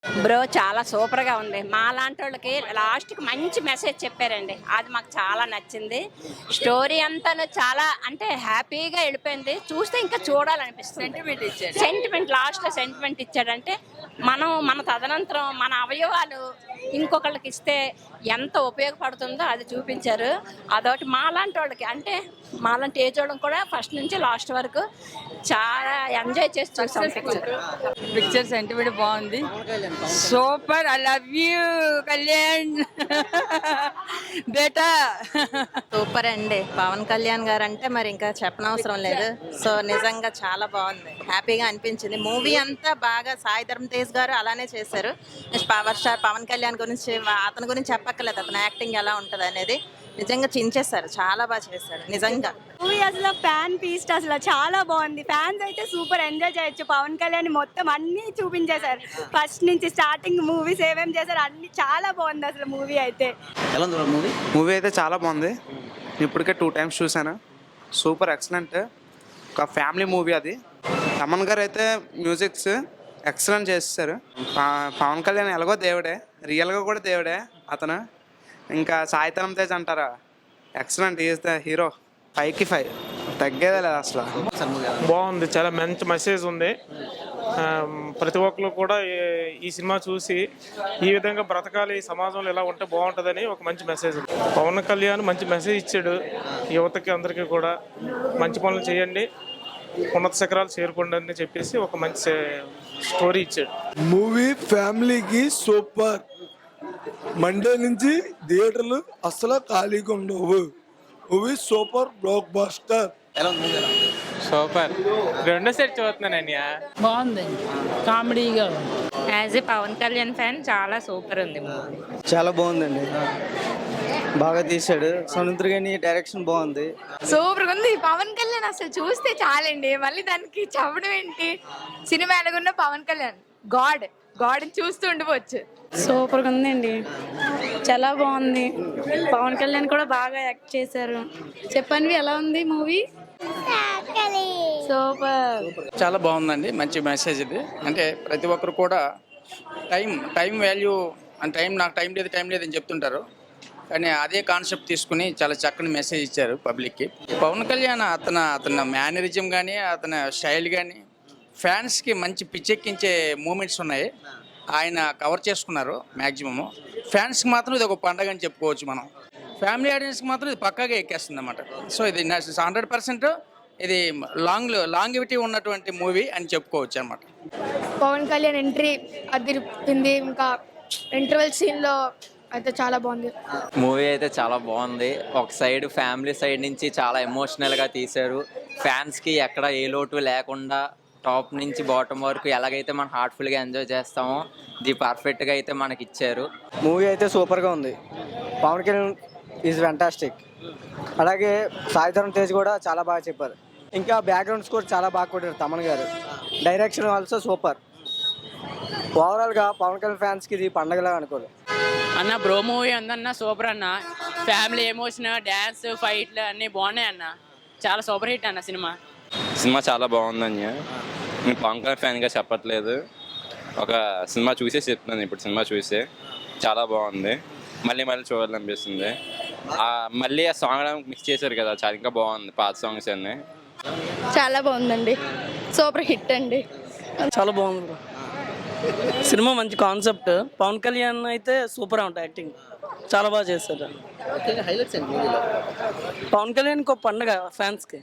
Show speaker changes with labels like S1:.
S1: Bro చాలా సూపర్గా ఉంది. మా లాంటి వాళ్ళకి లాస్ట్కి మంచి మెసేజ్ చెప్పారండి, అది మాకు చాలా నచ్చింది. స్టోరీ అంతాను చాలా అంటే హ్యాపీగా వెళ్ళిపోయింది, చూస్తే ఇంకా చూడాలనిపిస్తుంది.
S2: సెంటిమెంట్ ఇచ్చాడు.
S1: సెంటిమెంట్ లాస్ట్లో సెంటిమెంట్ ఇచ్చాడంటే మన తదనంతరం మన అవయవాలు ఇంకొకళ్ళకి ఇస్తే ఎంత ఉపయోగపడుతుందో అది చూపించారు. అదొకటి మాలాంటి వాళ్ళకి అంటే మాలాంటి ఏజ్ వాళ్ళకి కూడా ఫస్ట్ నుంచి లాస్ట్ వరకు చాలా ఎంజాయ్ చేసి చూసాం పిక్చర్.
S2: పిక్చర్ సెంటిమెంట్ బాగుంది. Super. I love you Kalyan beta.
S3: Super అండి. పవన్ కళ్యాణ్ గారు అంటే మరి ఇంకా చెప్పనవసరం లేదు. సో నిజంగా చాలా బాగుంది, హ్యాపీగా అనిపించింది. మూవీ అంతా బాగా సాయి ధరమ్ తేజ్ గారు అలానే చేశారు. Next power star Pawan Kalyan గురించి అతని గురించి చెప్పక్కర్లేదు, అతని యాక్టింగ్ ఎలా ఉంటుంది అనేది నిజంగా చించేశారు, చాలా బాగా చేశారు నిజంగా.
S4: మూవీ అసలు ఫ్యాన్ ఫీస్ట్ అసలు చాలా బాగుంది. ఫ్యాన్స్ అయితే సూపర్ ఎంజాయ్ చేయొచ్చు. పవన్ కళ్యాణ్ మొత్తం అన్ని చూపించేశారు, ఫస్ట్ నుంచి స్టార్టింగ్ మూవీస్ ఏమేమి చేశారు అన్ని చాలా బాగుంది అసలు మూవీ అయితే.
S5: ఎలా ఉంది మూవీ?
S6: మూవీ అయితే చాలా బాగుంది, ఇప్పటికే 2 times చూశాను. సూపర్ ఎక్సలెంట్, ఒక ఫ్యామిలీ మూవీ అది. తమన్ గారు అయితే మ్యూజిక్స్ ఎక్సలెంట్ చేస్తారు. పవన్ కళ్యాణ్ ఎలాగో దేవుడే, రియల్గా కూడా దేవుడే అతను. ఇంకా సాయి ధరమ్ తేజ్ అంటారా, ఎక్సలెంట్, ఈజ్ ద హీరో. 5కి 5 తగ్గేదే లేదు అసలు.
S7: బాగుంది, చాలా మంచి మెసేజ్ ఉంది. ప్రతి ఒక్కరు కూడా ఈ సినిమా చూసి ఈ విధంగా బ్రతకాలి, ఈ సమాజంలో ఎలా ఉంటే బాగుంటుందని ఒక మంచి మెసేజ్ ఉంది. పవన్ కళ్యాణ్ మంచి మెసేజ్ ఇచ్చాడు యువతకి, అందరికీ కూడా మంచి పనులు చేయండి, ఉన్నత శిఖరాలు చేరుకోండి అని చెప్పేసి ఒక మంచి స్టోరీ ఇచ్చాడు.
S8: మూవీ ఫ్యామిలీకి సూపర్. మండే నుంచి థియేటర్లు అసలు ఖాళీగా ఉండవు. Movie super, block buster.
S5: ఎలా ఉంది మూవీ? ఎలా ఉంది?
S7: సూపర్, రెండోసారి చూస్తున్నాను.
S2: బాగుందండి, కామెడీగా ఉంది.
S3: As a Pawan Kalyan fan చాలా సూపర్ ఉంది మూవీ.
S9: చాలా బాగుందండి, బాగా తీశాడు. సముద్ర గారి డైరెక్షన్ బాగుంది.
S10: సూపర్ ఉంది. పవన్ కళ్యాణ్ అసలు చూస్తే చాలండి, మళ్ళీ దానికి చెప్పడం ఏంటి. సినిమా ఎలాగున్న పవన్ కళ్యాణ్ గాడ్ చూస్తూ ఉండిపోవచ్చు.
S4: సూపర్గా ఉందండి, చాలా బాగుంది. పవన్ కళ్యాణ్ కూడా బాగా యాక్ట్ చేశారు. చెప్పండి ఎలా ఉంది మూవీ? సూపర్.
S11: చాలా బాగుందండి, మంచి మెసేజ్ ఇది. అంటే ప్రతి ఒక్కరు కూడా టైం వాల్యూ అంటే నాకు టైం లేదు అని చెప్తుంటారు, కానీ అదే కాన్సెప్ట్ తీసుకుని చాలా చక్కని మెసేజ్ ఇచ్చారు పబ్లిక్కి. పవన్ కళ్యాణ్ అతని మేనరిజం కానీ అతని స్టైల్ కానీ ఫ్యాన్స్కి మంచి పిచ్చెక్కించే మూమెంట్స్ ఉన్నాయి, ఆయన కవర్ చేసుకున్నారు మ్యాక్సిమము. ఫ్యాన్స్కి మాత్రం ఇది ఒక పండగ అని చెప్పుకోవచ్చు మనం. ఫ్యామిలీ ఆడియన్స్కి మాత్రం ఇది పక్కాగా ఎక్కేస్తుంది అన్నమాట. సో ఇది 100% ఇది లాంగివిటీ ఉన్నటువంటి మూవీ అని చెప్పుకోవచ్చు అన్నమాట.
S10: పవన్ కళ్యాణ్ ఎంట్రీ అదిరిపింది. ఇంకా ఇంటర్వెల్ సీన్లో అయితే చాలా బాగుంది.
S12: మూవీ అయితే చాలా బాగుంది. ఒక సైడ్ ఫ్యామిలీ సైడ్ నుంచి చాలా ఎమోషనల్గా తీశారు. ఫ్యాన్స్కి ఎక్కడ ఏ లోటు లేకుండా టాప్ నుంచి బాటమ్ వరకు ఎలాగైతే మనం హార్ట్ఫుల్గా ఎంజాయ్ చేస్తామో ఇది పర్ఫెక్ట్గా అయితే మనకి ఇచ్చారు.
S9: మూవీ అయితే సూపర్గా ఉంది. Pawan Kalyan is fantastic. అలాగే సాయి ధరమ్ తేజ్ కూడా చాలా బాగా చెప్పారు. ఇంకా బ్యాక్గ్రౌండ్ స్కోర్ చాలా బాగా కొట్టారు తమన్ గారు. Direction also super. ఓవరాల్గా పవన్ కళ్యాణ్ ఫ్యాన్స్కి ఇది పండగలా అనుకోరు
S2: అన్న. బ్రో మూవీ ఉందన్న, సూపర్ అన్న. ఫ్యామిలీ ఎమోషన్, డ్యాన్స్, ఫైట్లు అన్నీ బాగున్నాయి అన్న. చాలా సూపర్ హిట్ అన్న సినిమా.
S12: చాలా బాగుందని నేను పవన్ కళ్యాణ్ ఫ్యాన్గా చెప్పట్లేదు, ఒక సినిమా చూసే చెప్తున్నాను. ఇప్పుడు సినిమా చూసే చాలా బాగుంది, మళ్ళీ చూడాలనిపిస్తుంది. మళ్ళీ ఆ సాంగ్ మిక్స్ చేశారు కదా, చాలా ఇంకా బాగుంది. పాత సాంగ్స్ అన్నీ
S10: చాలా బాగుందండి, సూపర్ హిట్ అండి.
S2: చాలా బాగుంది సినిమా, మంచి కాన్సెప్ట్. పవన్ కళ్యాణ్ అయితే సూపర్ ఉంటుంది, యాక్టింగ్ చాలా బాగా చేశారు.
S5: హైలైట్స్ అండి మూవీలో.
S2: పవన్ కళ్యాణ్ ఒక పండుగ ఫ్యాన్స్కి.